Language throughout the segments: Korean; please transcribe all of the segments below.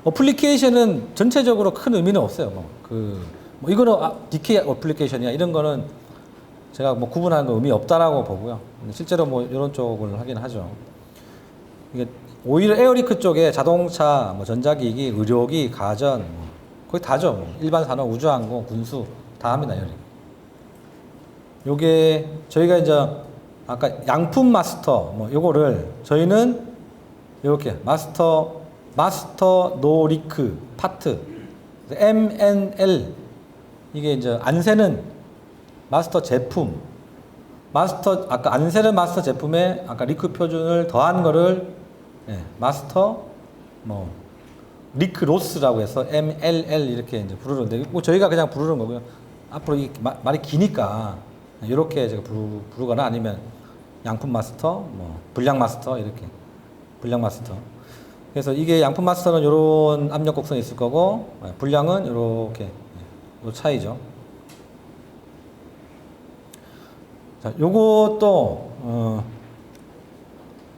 어플리케이션은 전체적으로 큰 의미는 없어요. 뭐 이거는 DK 어플리케이션이야 이런 거는 제가 뭐 구분하는 거 의미 없다라고 보고요. 실제로 뭐 이런 쪽을 하긴 하죠. 이게 오히려 에어리크 쪽에 자동차, 뭐 전자기기, 의료기, 가전, 뭐 거의 다죠. 뭐 일반 산업, 우주항공, 군수 다 합니다. 에어리크. 요게 저희가 이제 아까 양품 마스터 뭐 요거를 저희는 이렇게 마스터 노 리크 파트 MNL 이게 이제 안 새는 마스터 제품 아까 안 새는 마스터 제품에 아까 리크 표준을 더한 거를 마스터 뭐 리크 로스라고 해서 MLL 이렇게 이제 부르는데 뭐 저희가 그냥 부르는 거고요. 앞으로 이 말이 기니까 이렇게 제가 부르거나 아니면 양품 마스터, 뭐 불량 마스터 이렇게 불량 마스터. 그래서 이게 양품 마스터는 이런 압력 곡선이 있을 거고 불량은 이렇게 요 차이죠. 자, 요것도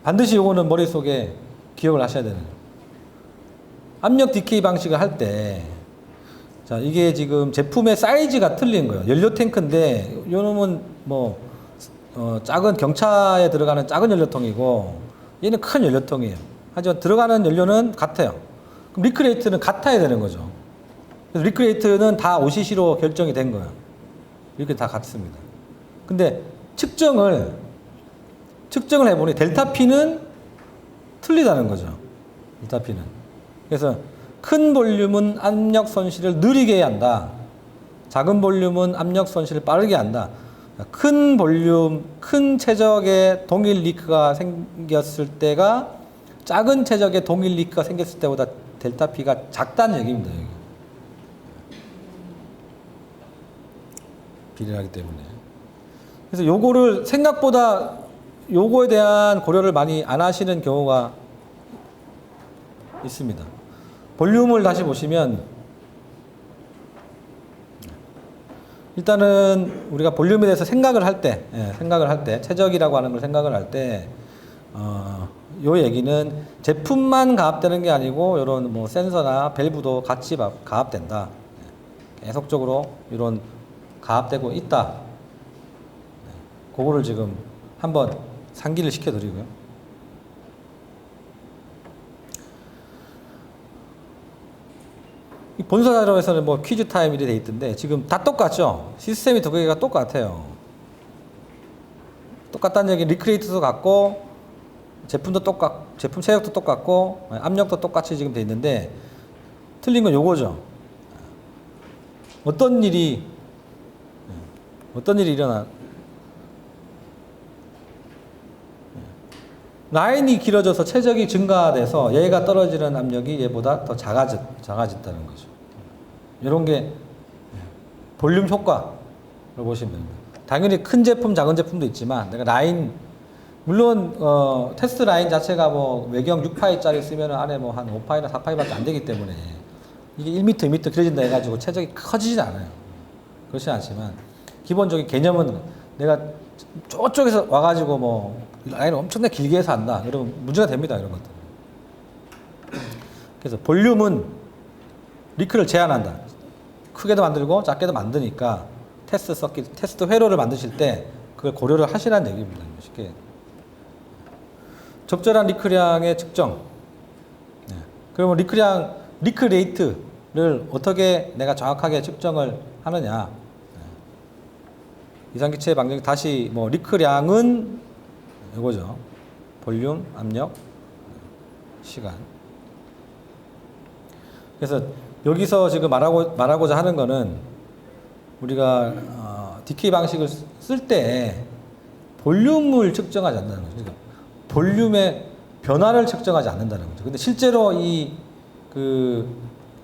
반드시 요거는 머릿속에 기억을 하셔야 되는 거예요. 압력 디케이 방식을 할 때 자, 이게 지금 제품의 사이즈가 틀린 거예요. 연료 탱크인데 요놈은 뭐 작은 경차에 들어가는 작은 연료통이고 얘는 큰 연료통이에요. 하지만 들어가는 연료는 같아요. 그럼 리크레이트는 같아야 되는 거죠. 그래서 리크레이트는 다 OCC로 결정이 된 거예요. 이렇게 다 같습니다. 근데 측정을 해보니 델타 P는 틀리다는 거죠. 델타 P는. 그래서 큰 볼륨은 압력 손실을 느리게 해야 한다. 작은 볼륨은 압력 손실을 빠르게 한다. 큰 볼륨, 큰 최적의 동일 리크가 생겼을 때가 작은 최적의 동일 리크가 생겼을 때보다 델타 P가 작다는 얘기입니다. 여기. 비례하기 때문에. 그래서 요거를 생각보다 요거에 대한 고려를 많이 안 하시는 경우가 있습니다. 볼륨을 다시 보시면 일단은 우리가 볼륨에 대해서 생각을 할 때 최적이라고 하는 걸 생각을 할 때 요 얘기는 제품만 가압되는 게 아니고 이런 뭐 센서나 밸브도 같이 가압된다. 계속적으로 이런 가압되고 있다. 그거를 지금 한번 상기를 시켜드리고요. 본서 자료에서는 뭐 퀴즈 타임이 돼 있던데 지금 다 똑같죠? 시스템이 두 개가 똑같아요. 똑같다는 얘기 리크레이트도 같고 제품도 제품 체력도 똑같고 압력도 똑같이 지금 돼 있는데 틀린 건 요거죠. 어떤 일이 일어나 라인이 길어져서 최적이 증가돼서 얘가 떨어지는 압력이 얘보다 더 작아졌다는 거죠. 이런 게 볼륨 효과를 보시면 됩니다. 당연히 큰 제품, 작은 제품도 있지만 내가 라인 물론 테스트 라인 자체가 뭐 외경 6파이짜리 쓰면 안에 뭐 한 5파이나 4파이밖에 안 되기 때문에 이게 1m, 2m 길어진다 해가지고 최적이 커지진 않아요. 그렇진 않지만 기본적인 개념은 내가 저쪽에서 와가지고 뭐 라인을 엄청나게 길게 해서 한다. 여러분 문제가 됩니다. 이런 것들. 그래서 볼륨은 리크를 제한한다. 크게도 만들고 작게도 만드니까 테스트 회로를 만드실 때 그걸 고려를 하시라는 얘기입니다. 쉽게. 적절한 리크량의 측정. 그러면 리크 레이트를 어떻게 내가 정확하게 측정을 하느냐. 이상기체 방정식 다시 뭐 리크량은 이거죠. 볼륨, 압력, 시간. 그래서 여기서 지금 말하고자 하는 거는 우리가 디케이 방식을 쓸 때 볼륨을 측정하지 않는다는 거죠. 그러니까 볼륨의 변화를 측정하지 않는다는 거죠. 근데 실제로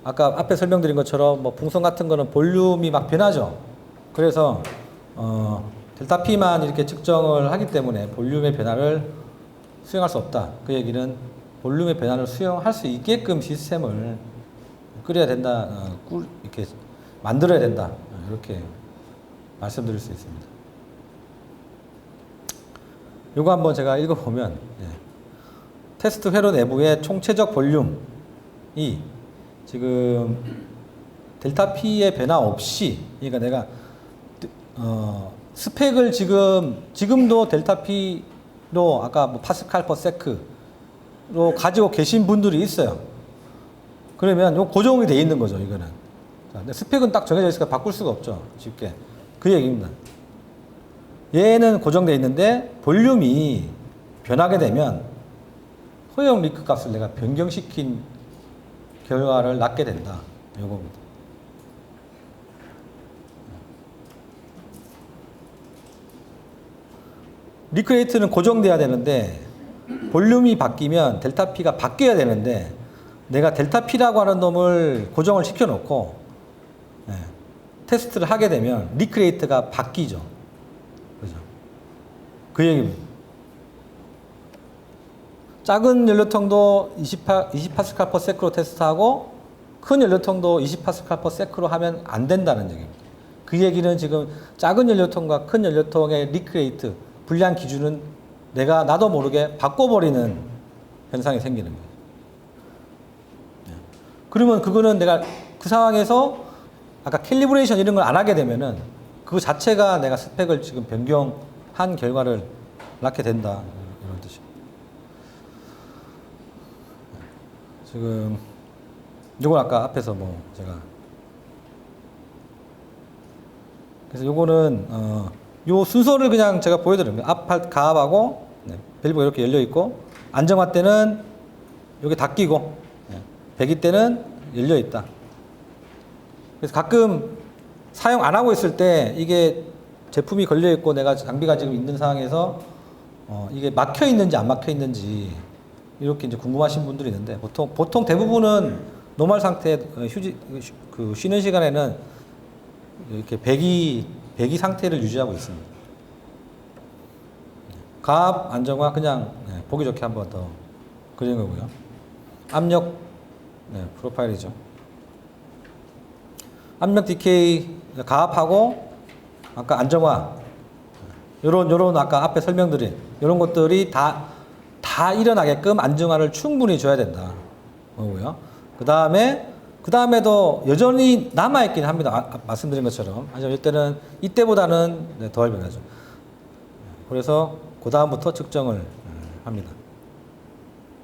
아까 앞에 설명드린 것처럼 뭐 풍선 같은 거는 볼륨이 막 변하죠. 그래서 델타 P만 이렇게 측정을 하기 때문에 볼륨의 변화를 수용할 수 없다. 그 얘기는 볼륨의 변화를 수용할 수 있게끔 시스템을 끓여야 된다, 이렇게 만들어야 된다. 이렇게 말씀드릴 수 있습니다. 요거 한번 제가 읽어보면 테스트 회로 내부의 총체적 볼륨이 지금 델타 P의 변화 없이, 그러니까 내가 스펙을 지금도 델타 P로 아까 뭐 파스칼 퍼 세크로 가지고 계신 분들이 있어요. 그러면 요 고정이 돼 있는 거죠, 이거는. 자, 근데 스펙은 딱 정해져 있으니까 바꿀 수가 없죠, 쉽게. 그 얘기입니다. 얘는 고정되어 있는데 볼륨이 변하게 되면 허용 리크 값을 내가 변경시킨 결과를 낳게 된다. 요겁니다. 리크 레이트는 고정돼야 되는데 볼륨이 바뀌면 델타 P가 바뀌어야 되는데 내가 델타 P라고 하는 놈을 고정을 시켜놓고 테스트를 하게 되면 리크 레이트가 바뀌죠. 그죠? 그 얘기입니다. 작은 연료통도 20파스칼 퍼 세크로 테스트하고 큰 연료통도 20파스칼 퍼 세크로 하면 안 된다는 얘기입니다. 그 얘기는 지금 작은 연료통과 큰 연료통의 리크 레이트, 분량 기준은 나도 모르게 바꿔버리는 현상이 생기는 거예요. 그러면 그거는 내가 그 상황에서 아까 캘리브레이션 이런 걸 안 하게 되면은 그 자체가 내가 스펙을 지금 변경한 결과를 낳게 된다. 이런 뜻입니다. 지금 요건 아까 앞에서 뭐 제가 그래서 요거는 요 순서를 그냥 제가 보여드립니다. 앞 가압하고 밸브가 이렇게 열려 있고 안정화 때는 여기 닫히고 배기 때는 열려 있다. 그래서 가끔 사용 안 하고 있을 때 이게 제품이 걸려 있고 내가 장비가 지금 있는 상황에서 이게 막혀 있는지 안 막혀 있는지 이렇게 이제 궁금하신 분들이 있는데 보통 대부분은 노멀 상태 쉬는 시간에는 이렇게 배기 상태를 유지하고 있습니다. 가압 안정화 그냥 보기 좋게 한번 더 그린 거고요. 압력 프로파일이죠. 압력 디케이 가압하고 아까 안정화 요런 아까 앞에 설명드린 요런 것들이 다 일어나게끔 안정화를 충분히 줘야 된다. 거고요. 그 다음에도 여전히 남아있긴 합니다. 말씀드린 것처럼. 하지만 이때보다는 덜 변하죠. 그래서 그 다음부터 측정을 합니다.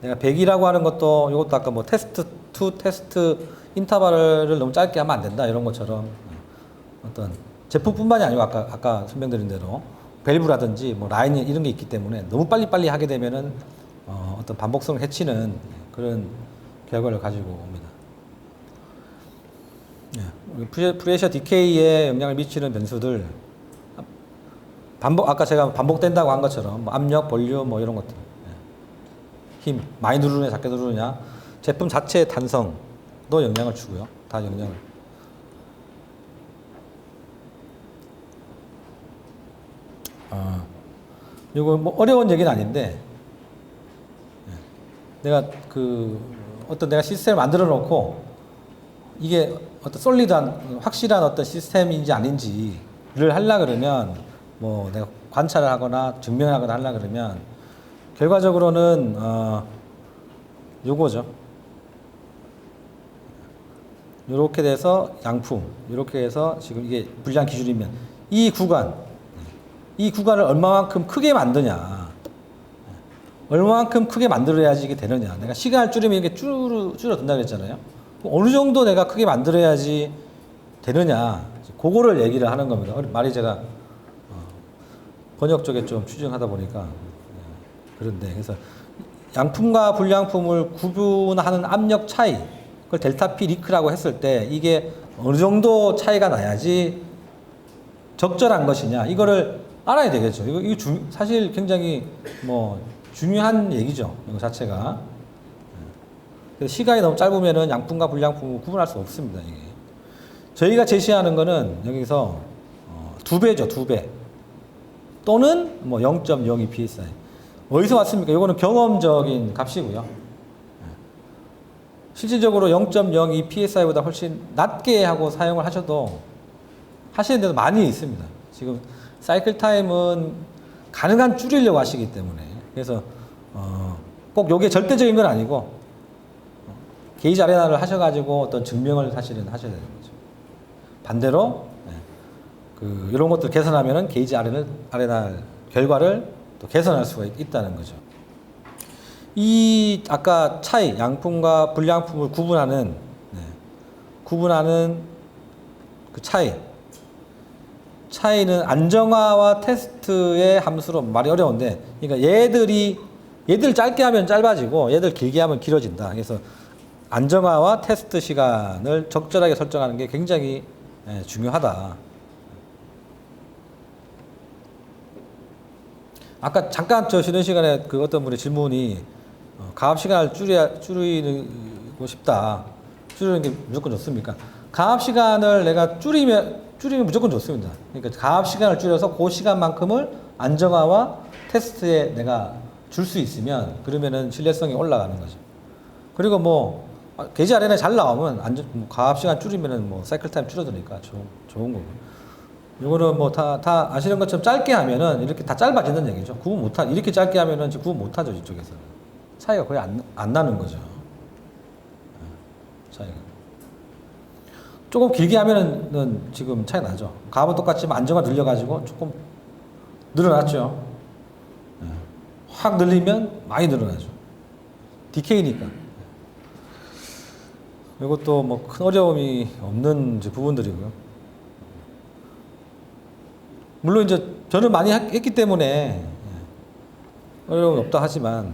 내가 100이라고 하는 것도 이것도 아까 뭐 테스트 2 테스트 인터벌을 너무 짧게 하면 안 된다. 이런 것처럼 어떤 제품뿐만이 아니고 아까 설명드린 대로 밸브라든지 뭐 라인 이런 게 있기 때문에 너무 빨리빨리 하게 되면은 어떤 반복성을 해치는 그런 결과를 가지고 옵니다. 프레셔 디케이에 영향을 미치는 변수들 아까 제가 반복된다고 한 것처럼 뭐 압력, 볼륨 뭐 이런 것들 힘 많이 누르느냐 작게 누르느냐 제품 자체의 탄성도 영향을 주고요. 다 영향을 이거 뭐 어려운 얘기는 아닌데 내가 내가 시스템을 만들어 놓고 이게 어떤 솔리드한 확실한 어떤 시스템인지 아닌지를 하려 그러면 뭐 내가 관찰을 하거나 증명하거나 하려 그러면 결과적으로는 요거죠. 요렇게 돼서 양품, 요렇게 해서 지금 이게 분량 기준이면 이 구간을 얼마만큼 크게 만드냐, 얼마만큼 크게 만들어야지 이게 되느냐. 내가 시간을 줄이면 이게 줄어든다 그랬잖아요. 어느 정도 내가 크게 만들어야지 되느냐, 그거를 얘기를 하는 겁니다. 말이 제가 번역 쪽에 좀 추정하다 보니까 그런데 그래서 양품과 불량품을 구분하는 압력 차이, 그걸 델타 P 리크라고 했을 때 이게 어느 정도 차이가 나야지 적절한 것이냐, 이거를 알아야 되겠죠. 이거 사실 굉장히 뭐 중요한 얘기죠. 이거 자체가. 그래서 시간이 너무 짧으면은 양품과 불량품을 구분할 수 없습니다. 이게. 저희가 제시하는 거는 여기서 2배죠, 2배. 또는 뭐 0.02 psi. 어디서 왔습니까? 이거는 경험적인 값이고요. 실질적으로 0.02 psi보다 훨씬 낮게 하고 사용을 하셔도 하시는 데도 많이 있습니다. 지금 사이클 타임은 가능한 줄이려고 하시기 때문에. 그래서 꼭 이게 절대적인 건 아니고 게이지 아레나를 하셔가지고 어떤 증명을 사실은 하셔야 되는 거죠. 반대로 이런 것들 개선하면은 게이지 아레나 결과를 또 개선할 수가 있다는 거죠. 이 아까 차이, 양품과 불량품을 구분하는 그 차이는 안정화와 테스트의 함수로 말이 어려운데, 그러니까 얘들 짧게 하면 짧아지고 얘들 길게 하면 길어진다. 그래서 안정화와 테스트 시간을 적절하게 설정하는 게 굉장히 중요하다. 아까 잠깐 저 쉬는 시간에 그 어떤 분의 질문이 가압 시간을 줄이고 싶다. 줄이는 게 무조건 좋습니까? 가압 시간을 내가 줄이면 무조건 좋습니다. 그러니까 가압 시간을 줄여서 그 시간만큼을 안정화와 테스트에 내가 줄 수 있으면 그러면은 신뢰성이 올라가는 거죠. 그리고 뭐 게이지 아레나에 잘 나오면 가압 시간 줄이면은 뭐 사이클 타임 줄어드니까 좋은 거고. 이거는 뭐 다 아시는 것처럼 짧게 하면은 이렇게 다 짧아진다는 얘기죠. 이렇게 짧게 하면은 구분 못하죠, 이쪽에서는. 차이가 거의 안 나는 거죠. 차이가. 조금 길게 하면은 지금 차이 나죠. 가압은 똑같지만 안정화 늘려가지고 조금 늘어났죠. 확 늘리면 많이 늘어나죠. 디케이니까. 이것도 뭐 큰 어려움이 없는 부분들이고요. 물론 이제 저는 많이 했기 때문에 어려움은 없다 하지만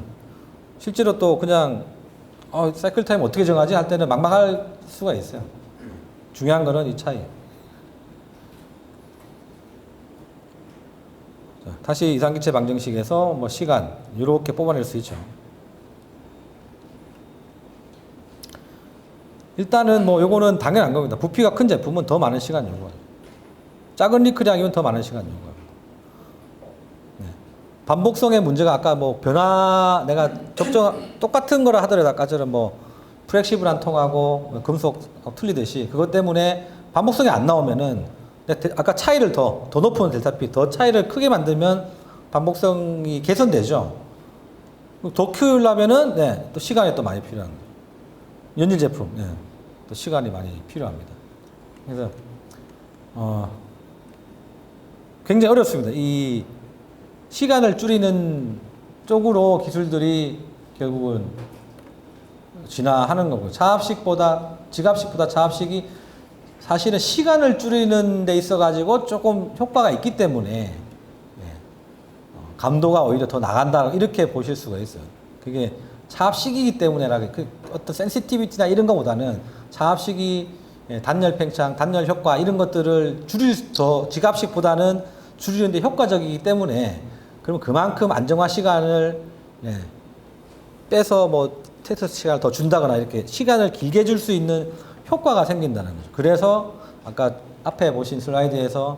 실제로 또 그냥 사이클 타임 어떻게 정하지 할 때는 막막할 수가 있어요. 중요한 거는 이 차이. 자, 다시 이상기체 방정식에서 뭐 시간 이렇게 뽑아낼 수 있죠. 일단은 뭐 요거는 당연한 겁니다. 부피가 큰 제품은 더 많은 시간 요구해요. 작은 리크량이면 더 많은 시간 요구합니다. 반복성의 문제가 아까 뭐 내가 똑같은 거를 하더라도 아까처럼 뭐 플렉시블한 통하고 금속 틀리듯이 그것 때문에 반복성이 안 나오면은 아까 차이를 더 높은 델타 P 더 차이를 크게 만들면 반복성이 개선되죠. 더 키우려면은 또 시간이 또 많이 필요한 거예요. 연질 제품 또 시간이 많이 필요합니다. 그래서 굉장히 어렵습니다. 이 시간을 줄이는 쪽으로 기술들이 결국은 진화하는 거고, 지갑식보다 차압식이 사실은 시간을 줄이는 데 있어 가지고 조금 효과가 있기 때문에 감도가 오히려 더 나간다 이렇게 보실 수가 있어요. 그게 차압식이기 때문에 어떤 센시티비티나 이런 것보다는 차압식이 단열 팽창, 단열 효과 이런 것들을 지갑식보다는 줄이는데 효과적이기 때문에 그럼 그만큼 안정화 시간을 빼서 뭐 테스트 시간을 더 준다거나 이렇게 시간을 길게 줄 수 있는 효과가 생긴다는 거죠. 그래서 아까 앞에 보신 슬라이드에서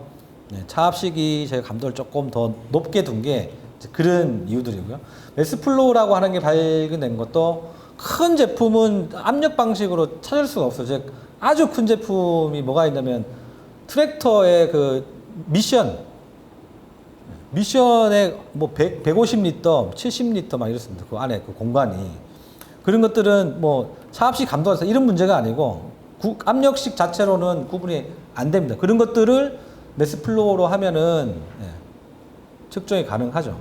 차압식이 제가 감도를 조금 더 높게 둔 게 그런 이유들이고요. 매스플로우라고 하는 게 발견된 것도 큰 제품은 압력 방식으로 찾을 수가 없어요. 아주 큰 제품이 뭐가 있냐면 트랙터의 그 미션에 뭐 150리터, 70리터 막 이렇습니다. 그 안에 그 공간이. 그런 것들은 뭐 차압식 감도가 이런 문제가 아니고 압력식 자체로는 구분이 안 됩니다. 그런 것들을 매스플로우로 하면은 측정이 가능하죠.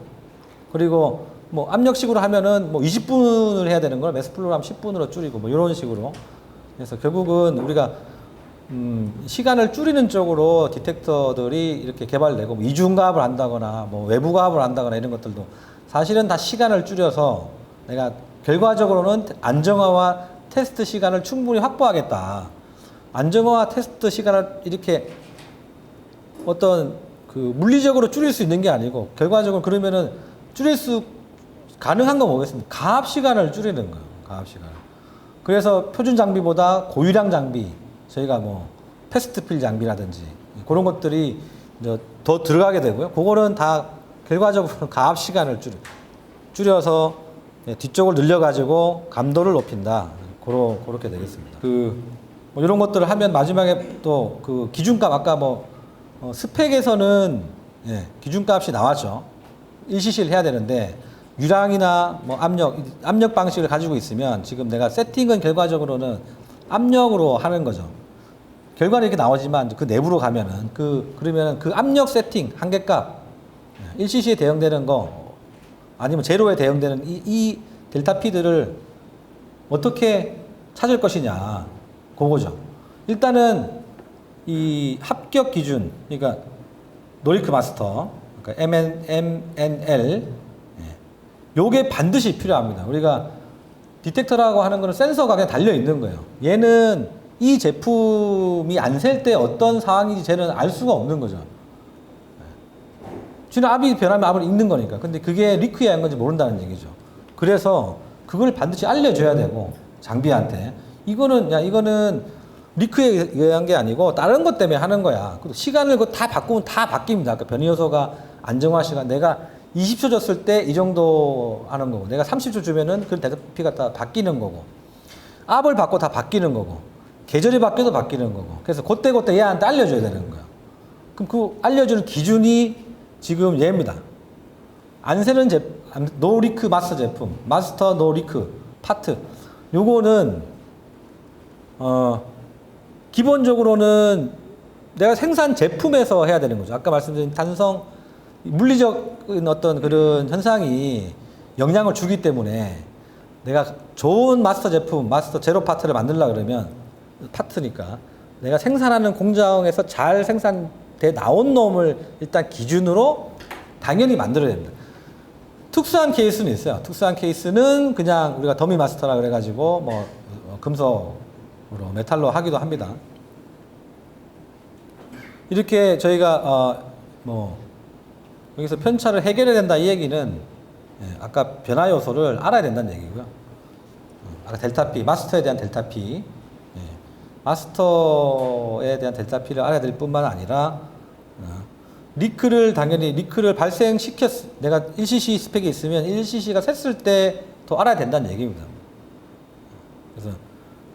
그리고 뭐 압력식으로 하면은 뭐 20분을 해야 되는 걸 매스플로우로 하면 10분으로 줄이고 뭐 이런 식으로. 그래서 결국은 우리가 시간을 줄이는 쪽으로 디텍터들이 이렇게 개발되고 뭐 이중가압을 한다거나 뭐 외부가압을 한다거나 이런 것들도 사실은 다 시간을 줄여서 내가 결과적으로는 안정화와 테스트 시간을 충분히 확보하겠다. 안정화와 테스트 시간을 이렇게 어떤 그 물리적으로 줄일 수 있는 게 아니고 결과적으로 그러면은 가능한 건 뭐겠습니까? 가압 시간을 줄이는 거예요. 가압 시간을. 그래서 표준 장비보다 고유량 장비, 저희가 뭐 패스트필 장비라든지 그런 것들이 이제 더 들어가게 되고요. 그거는 다 결과적으로 가압 시간을 줄여서 뒤쪽을 늘려가지고 감도를 높인다. 그렇게 되겠습니다. 뭐 이런 것들을 하면 마지막에 또 그 기준값 아까 뭐 스펙에서는 기준값이 나왔죠. 일시시를 해야 되는데 유량이나 뭐 압력 방식을 가지고 있으면 지금 내가 세팅은 결과적으로는 압력으로 하는 거죠. 결과는 이렇게 나오지만 그 내부로 가면은 그러면은 그 압력 세팅 한계값 1cc에 대응되는 거 아니면 제로에 대응되는 이 델타 P들을 어떻게 찾을 것이냐 그거죠. 일단은 이 합격 기준 그러니까 노리크 마스터 그러니까 MNL 요게 반드시 필요합니다. 우리가 디텍터라고 하는 거는 센서가 그냥 달려 있는 거예요. 얘는 이 제품이 안 셀 때 어떤 상황인지 쟤는 알 수가 없는 거죠. 지금 압이 변하면 압을 읽는 거니까. 근데 그게 리크에 의한 건지 모른다는 얘기죠. 그래서 그걸 반드시 알려줘야 되고 장비한테 이거는 리크에 의한 게 아니고 다른 것 때문에 하는 거야. 시간을 다 바꾸면 다 바뀝니다. 그러니까 변이 요소가 안정화 시간 내가 20초 줬을 때 이 정도 하는 거고 내가 30초 주면은 그 델타피가 다 바뀌는 거고 압을 바꿔 다 바뀌는 거고 계절이 바뀌어도 바뀌는 거고 그래서 그때 얘한테 알려줘야 되는 거야. 그럼 그 알려주는 기준이 지금 얘입니다. 안 새는 노리크 마스터 제품 마스터 노리크 파트 요거는 기본적으로는 내가 생산 제품에서 해야 되는 거죠. 아까 말씀드린 단성 물리적인 어떤 그런 현상이 영향을 주기 때문에 내가 좋은 마스터 제품, 마스터 제로 파트를 만들려고 그러면 파트니까 내가 생산하는 공장에서 잘 생산돼 나온 놈을 일단 기준으로 당연히 만들어야 됩니다. 특수한 케이스는 있어요. 특수한 케이스는 그냥 우리가 더미 마스터라 그래가지고 뭐 금속으로 메탈로 하기도 합니다. 이렇게 저희가 여기서 편차를 해결해야 된다 이 얘기는 아까 변화 요소를 알아야 된다는 얘기고요. 아까 델타 P, 마스터에 대한 델타 P, 마스터에 대한 델타 P를 알아야 될 뿐만 아니라 당연히 리크를 내가 1cc 스펙이 있으면 1cc가 샜을 때 더 알아야 된다는 얘기입니다. 그래서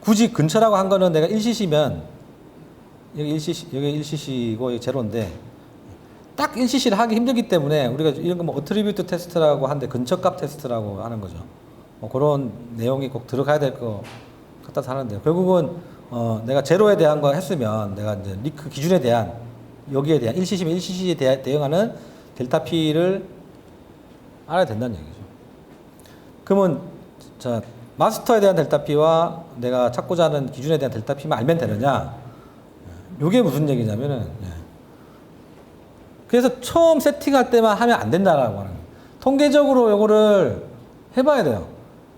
굳이 근처라고 한 거는 내가 1cc면 여기 1cc고 여기 제로인데 딱 1cc를 하기 힘들기 때문에 우리가 이런 거 뭐 어트리뷰트 테스트라고 하는데 근처값 테스트라고 하는 거죠. 그런 내용이 꼭 들어가야 될 것 같아서 하는데 결국은 내가 제로에 대한 거 했으면 내가 이제 리크 기준에 대한 여기에 대한 1cc면 1cc에 대응하는 델타 P를 알아야 된다는 얘기죠. 그러면 자 마스터에 대한 델타 P와 내가 찾고자 하는 기준에 대한 델타 P만 알면 되느냐? 이게 무슨 얘기냐면은 그래서 처음 세팅할 때만 하면 안 된다라고 하는 거예요. 통계적으로 요거를 해봐야 돼요.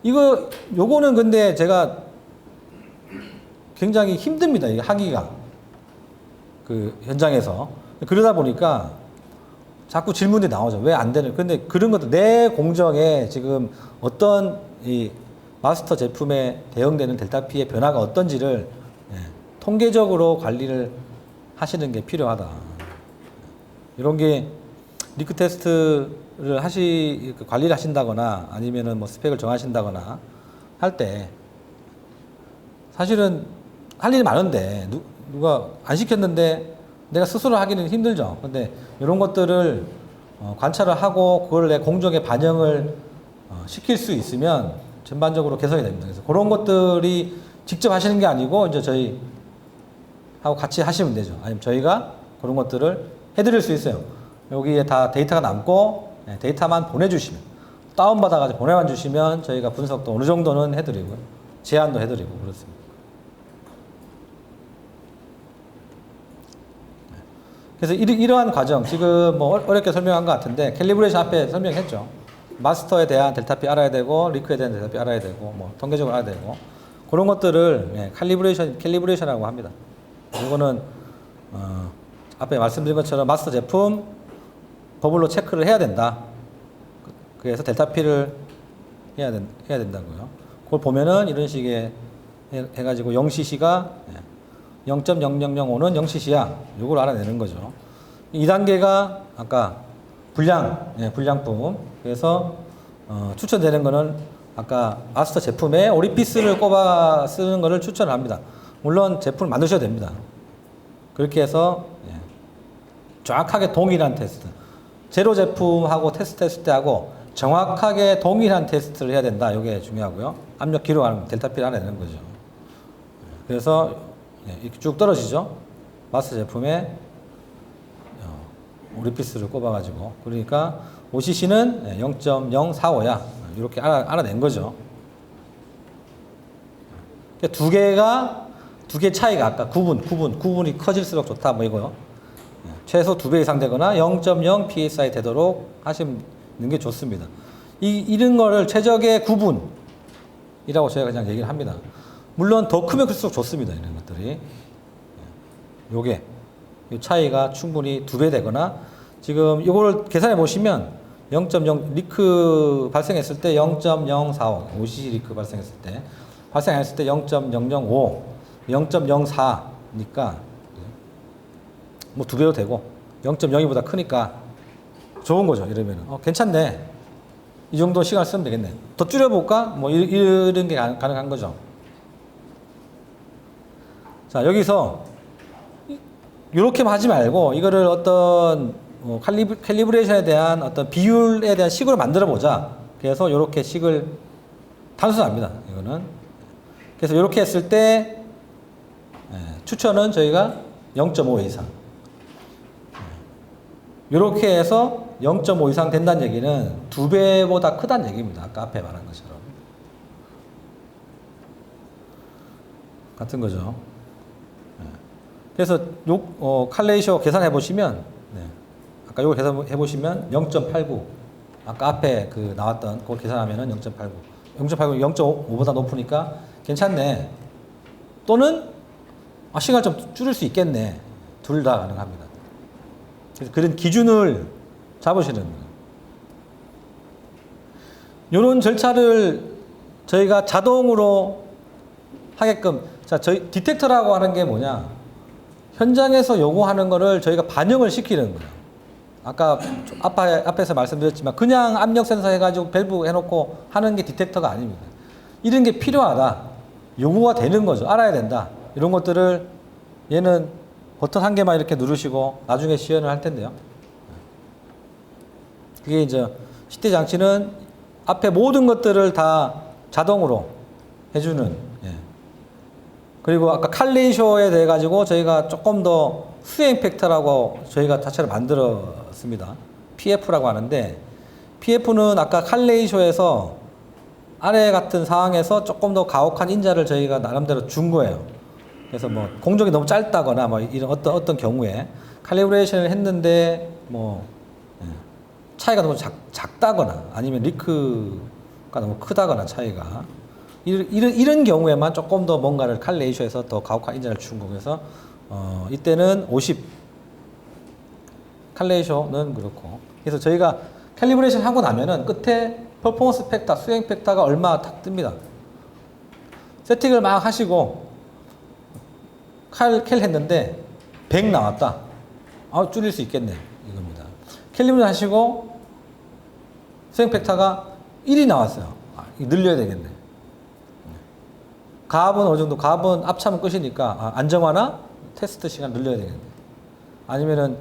요거는 근데 제가 굉장히 힘듭니다. 이게 하기가. 그 현장에서. 그러다 보니까 자꾸 질문이 나오죠. 왜 안 되는. 근데 그런 것도 내 공정에 지금 어떤 이 마스터 제품에 대응되는 델타 P의 변화가 어떤지를 통계적으로 관리를 하시는 게 필요하다. 이런 게 리크 테스트를 관리를 하신다거나 아니면은 뭐 스펙을 정하신다거나 할 때 사실은 할 일이 많은데 누가 안 시켰는데 내가 스스로 하기는 힘들죠. 근데 이런 것들을 관찰을 하고 그걸 내 공정에 반영을 시킬 수 있으면 전반적으로 개선이 됩니다. 그래서 그런 것들이 직접 하시는 게 아니고 이제 저희하고 같이 하시면 되죠. 아니면 저희가 그런 것들을 해드릴 수 있어요. 여기에 다 데이터가 남고 데이터만 보내주시면 다운받아가지고 보내만 주시면 저희가 분석도 어느 정도는 해드리고요. 제안도 해드리고 그렇습니다. 그래서 이러한 과정 지금 뭐 어렵게 설명한 것 같은데 캘리브레이션 앞에 설명했죠. 마스터에 대한 델타 P 알아야 되고 리크에 대한 델타 P 알아야 되고 뭐 통계적으로 알아야 되고 그런 것들을 캘리브레이션이라고 합니다. 이거는 앞에 말씀드린 것처럼 마스터 제품 버블로 체크를 해야 된다. 그래서 델타 P를 해야 된다고요. 그걸 보면은 이런 식의 해가지고 0cc가 0.0005는 0cc야. 이걸 알아내는 거죠. 2단계가 아까 불량품. 그래서 추천되는 거는 아까 마스터 제품에 오리피스를 꼽아 쓰는 거를 추천합니다. 물론 제품을 만드셔도 됩니다. 그렇게 해서 정확하게 동일한 테스트. 제로 제품하고 테스트했을 때하고 정확하게 동일한 테스트를 해야 된다. 이게 중요하고요. 압력 기록하는 델타P를 알아내는 거죠. 그래서 이렇게 쭉 떨어지죠. 마스 제품에 오리피스를 꼽아가지고 그러니까 OCC는 0.045야. 이렇게 알아낸 거죠. 두 개 차이가 아까 구분이 커질수록 좋다. 뭐 이거요. 최소 2배 이상 되거나 0.0 psi 되도록 하시는 게 좋습니다. 이런 거를 최적의 구분이라고 제가 그냥 얘기를 합니다. 물론 더 크면 클수록 좋습니다. 이런 것들이. 요게 이 차이가 충분히 2배 되거나 지금 이거를 계산해 보시면 0.0 리크 발생했을 때 0.045 OCC 리크 발생했을 때 0.005 0.04니까 뭐 2배로 되고 0.02보다 크니까 좋은 거죠. 이러면 괜찮네. 이 정도 시간을 쓰면 되겠네. 더 줄여볼까? 뭐 이런 게 가능한 거죠. 자, 여기서 이렇게만 하지 말고 이거를 어떤 캘리브레이션에 대한 어떤 비율에 대한 식으로 만들어 보자. 그래서 이렇게 식을 단순합니다. 이거는. 그래서 이렇게 했을 때 추천은 저희가 0.5 이상. 이렇게 해서 0.5 이상 된다는 얘기는 2배보다 크다는 얘기입니다. 아까 앞에 말한 것처럼. 같은 거죠. 그래서 칼레이쇼 계산해 보시면, 아까 요거 계산해 보시면 0.89. 아까 앞에 나왔던 그걸 계산하면은 0.89. 0.5보다 높으니까 괜찮네. 또는 시간을 좀 줄일 수 있겠네. 둘 다 가능합니다. 그래서 그런 기준을 잡으시는 거예요. 이런 절차를 저희가 자동으로 하게끔, 자, 저희 디텍터라고 하는 게 뭐냐? 현장에서 요구하는 거를 저희가 반영을 시키는 거예요. 아까 앞에서 말씀드렸지만 그냥 압력 센서 해가지고 밸브 해놓고 하는 게 디텍터가 아닙니다. 이런 게 필요하다. 요구가 되는 거죠. 알아야 된다. 이런 것들을 얘는 버튼 한 개만 이렇게 누르시고 나중에 시연을 할 텐데요. 그게 이제 시대 장치는 앞에 모든 것들을 다 자동으로 해주는. 그리고 아까 칼레이쇼에 대해 가지고 저희가 조금 더 수행 팩터라고 저희가 자체를 만들었습니다. PF라고 하는데 PF는 아까 칼레이쇼에서 아래 같은 상황에서 조금 더 가혹한 인자를 저희가 나름대로 준 거예요. 그래서 뭐 공정이 너무 짧다거나 뭐 이런 어떤 경우에 칼리브레이션을 했는데 뭐 차이가 너무 작다거나 아니면 리크가 너무 크다거나 차이가 이런 경우에만 조금 더 뭔가를 칼레이쇼에서 더 가혹한 인자를 준 거고 그래서 이때는 50 칼레이쇼는 그렇고 그래서 저희가 캘리브레이션 하고 나면은 끝에 퍼포먼스 팩터, 수행 팩터가 얼마 딱 뜹니다. 세팅을 막 하시고 캘 했는데 100 나왔다. 줄일 수 있겠네. 이겁니다. 캘리브레이션 하시고 수행 팩터가 1이 나왔어요. 늘려야 되겠네. 가압은 어느 정도, 가압은 압차면 끝이니까 안정화나 테스트 시간 늘려야 되겠네. 아니면은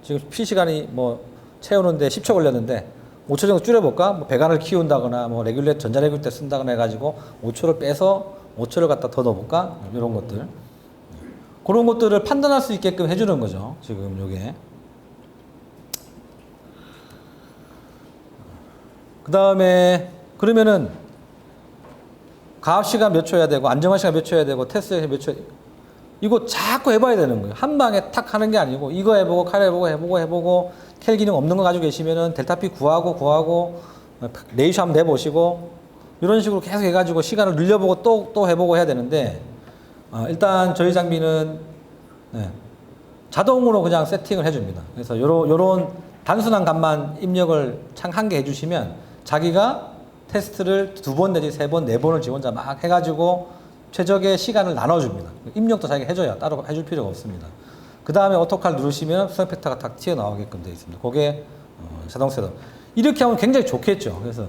지금 필시간이 뭐 채우는데 10초 걸렸는데 5초 정도 줄여볼까? 뭐 배관을 키운다거나 뭐 레귤레이터 전자레귤레이터 쓴다거나 해가지고 5초를 빼서 5초를 갖다 더 넣어볼까? 이런 것들. 그런 것들을 판단할 수 있게끔 해주는 거죠. 지금 요게. 그 다음에 그러면은 가압 시간 몇 초여야 되고 안정화 시간 몇 초여야 되고 테스트 시간 몇 초 이거 자꾸 해봐야 되는 거예요. 한 방에 탁 하는 게 아니고 이거 해보고 칼 해보고 캘 기능 없는 거 가지고 계시면은 델타피 구하고 레이쇼 한번 내보시고 이런 식으로 계속 해가지고 시간을 늘려보고 또 해보고 해야 되는데 일단 저희 장비는 자동으로 그냥 세팅을 해줍니다. 그래서 요런 단순한 값만 입력을 한 개 해주시면 자기가 테스트를 2번 내지 3번, 4번을 지 혼자 막 해가지고 최적의 시간을 나눠줍니다. 입력도 자기가 해줘야 따로 해줄 필요가 없습니다. 그 다음에 오토칼 누르시면 수행 팩터가 딱 튀어나오게끔 되어 있습니다. 그게 자동 셋업. 이렇게 하면 굉장히 좋겠죠. 그래서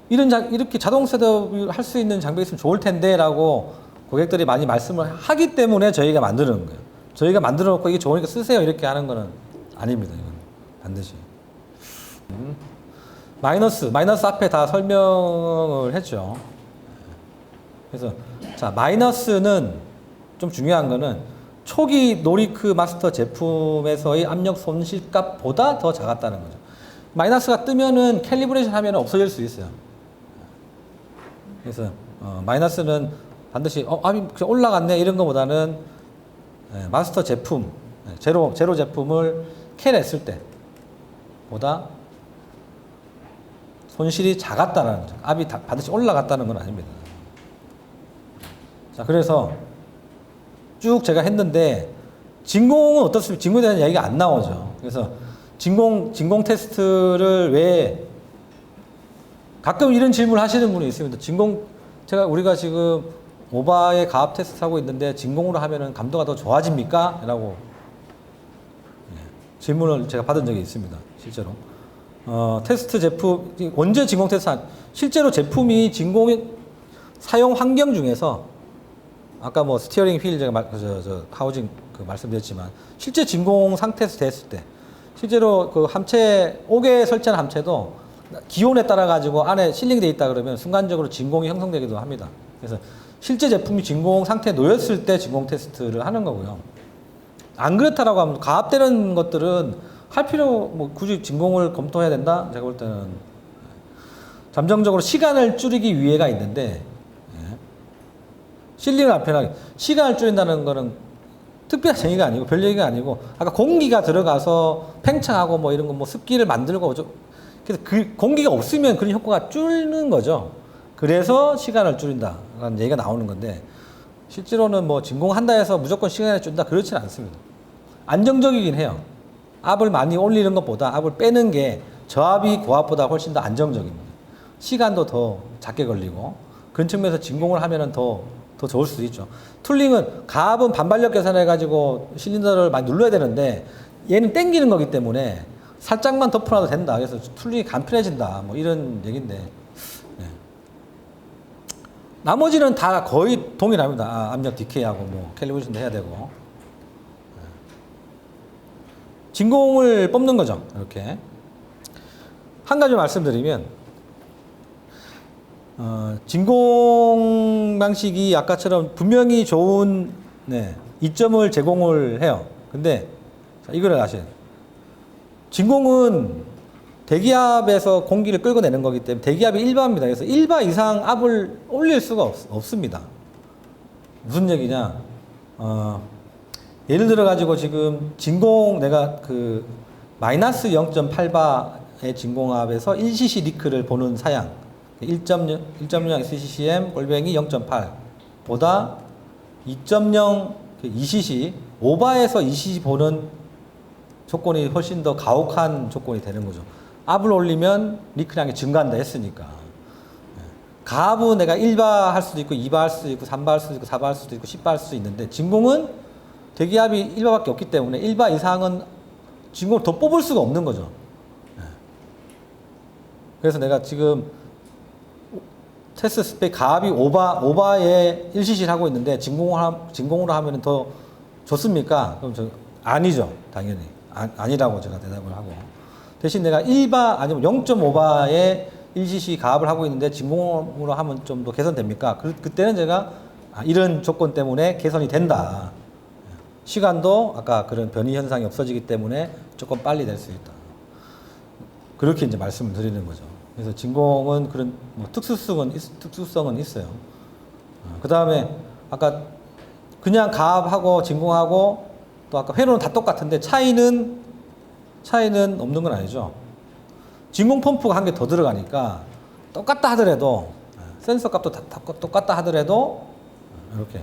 이렇게 자동 셋업을 할 수 있는 장비가 있으면 좋을 텐데 라고 고객들이 많이 말씀을 하기 때문에 저희가 만드는 거예요. 저희가 만들어 놓고 이게 좋으니까 쓰세요 이렇게 하는 거는 아닙니다. 이건 반드시. 마이너스 앞에 다 설명을 했죠. 그래서 자, 마이너스는 좀 중요한 거는 초기 노리크 마스터 제품에서의 압력 손실값보다 더 작았다는 거죠. 마이너스가 뜨면은 캘리브레이션 하면 없어질 수 있어요. 그래서 마이너스는 반드시 압이 올라갔네 이런 것보다는 마스터 제품 제로 제품을 캘했을 때보다 손실이 작았다는 거죠. 압이 반드시 올라갔다는 건 아닙니다. 자, 그래서 쭉 제가 했는데 진공은 어떻습니까? 진공에 대한 이야기가 안 나오죠. 그래서 진공 테스트를 왜 가끔 이런 질문을 하시는 분이 있습니다. 우리가 지금 오바의 가압 테스트 하고 있는데 진공으로 하면은 감도가 더 좋아집니까? 라고 질문을 제가 받은 적이 있습니다. 실제로. 테스트 제품, 언제 진공 테스트 실제로 제품이 진공 사용 환경 중에서 아까 뭐 스티어링 휠 제가 하우징 말씀드렸지만 실제 진공 상태에서 됐을 때 실제로 그 함체, 옥에 설치한 함체도 기온에 따라 가지고 안에 실링이 돼 있다 그러면 순간적으로 진공이 형성되기도 합니다. 그래서 실제 제품이 진공 상태에 놓였을 때 진공 테스트를 하는 거고요. 안 그렇다라고 하면 가압되는 것들은 할 필요 뭐 굳이 진공을 검토해야 된다? 제가 볼 때는 잠정적으로 시간을 줄이기 위해가 있는데 실링을 안 편하게 시간을 줄인다는 거는 특별한 얘기가 아니고 별 얘기가 아니고 아까 공기가 들어가서 팽창하고 뭐 이런 거 뭐 습기를 만들고 그래서 그 공기가 없으면 그런 효과가 줄는 거죠. 그래서 시간을 줄인다라는 얘기가 나오는 건데 실제로는 뭐 진공한다 해서 무조건 시간을 줄인다 그렇지는 않습니다. 안정적이긴 해요. 압을 많이 올리는 것보다 압을 빼는 게 저압이 고압보다 훨씬 더 안정적입니다. 시간도 더 작게 걸리고 그런 측면에서 진공을 하면은 더 좋을 수도 있죠. 툴링은 가압은 반발력 계산해가지고 실린더를 많이 눌러야 되는데 얘는 당기는 거기 때문에 살짝만 덮어놔도 된다. 그래서 툴링이 간편해진다. 뭐 이런 얘기인데 나머지는 다 거의 동일합니다. 압력 디케이하고 뭐 캘리브레이션도 해야 되고 진공을 뽑는 거죠. 이렇게 한 가지 말씀드리면 진공 방식이 아까처럼 분명히 좋은 이점을 제공을 해요. 근데 이걸 아셔야 돼요. 진공은 대기압에서 공기를 끌어내는 거기 때문에 대기압이 1바입니다. 그래서 1바 이상 압을 올릴 수가 없습니다. 무슨 얘기냐? 예를 들어 가지고 지금 진공 내가 그 마이너스 0.8바의 진공압에서 1cc 리크를 보는 사양 1.0 SCCM 골뱅이 0.8보다 2.0 2cc 오바에서 2cc 보는 조건이 훨씬 더 가혹한 조건이 되는 거죠. 압을 올리면 리크량이 증가한다 했으니까. 가압은 내가 1바 할 수도 있고 2바 할 수도 있고 3바 할 수도 있고 4바 할 수도 있고 10바 할 수도 있는데 진공은 대기압이 1바밖에 없기 때문에 1바 이상은 진공을 더 뽑을 수가 없는 거죠. 그래서 내가 지금 테스트 스펙 가압이 5바에 1cc를 하고 있는데 진공으로 하면 더 좋습니까? 그럼 아니죠. 당연히. 아니라고 제가 대답을 하고. 대신 내가 1바 아니면 0.5바에 1cc 가압을 하고 있는데 진공으로 하면 좀 더 개선됩니까? 그때는 제가 이런 조건 때문에 개선이 된다. 시간도 아까 그런 변이 현상이 없어지기 때문에 조금 빨리 될 수 있다. 그렇게 이제 말씀을 드리는 거죠. 그래서 진공은 그런 뭐 특수성은 있어요. 그 다음에 아까 그냥 가압하고 진공하고 또 아까 회로는 다 똑같은데 차이는 없는 건 아니죠. 진공 펌프가 한 개 더 들어가니까 똑같다 하더라도 센서 값도 다 똑같다 하더라도 이렇게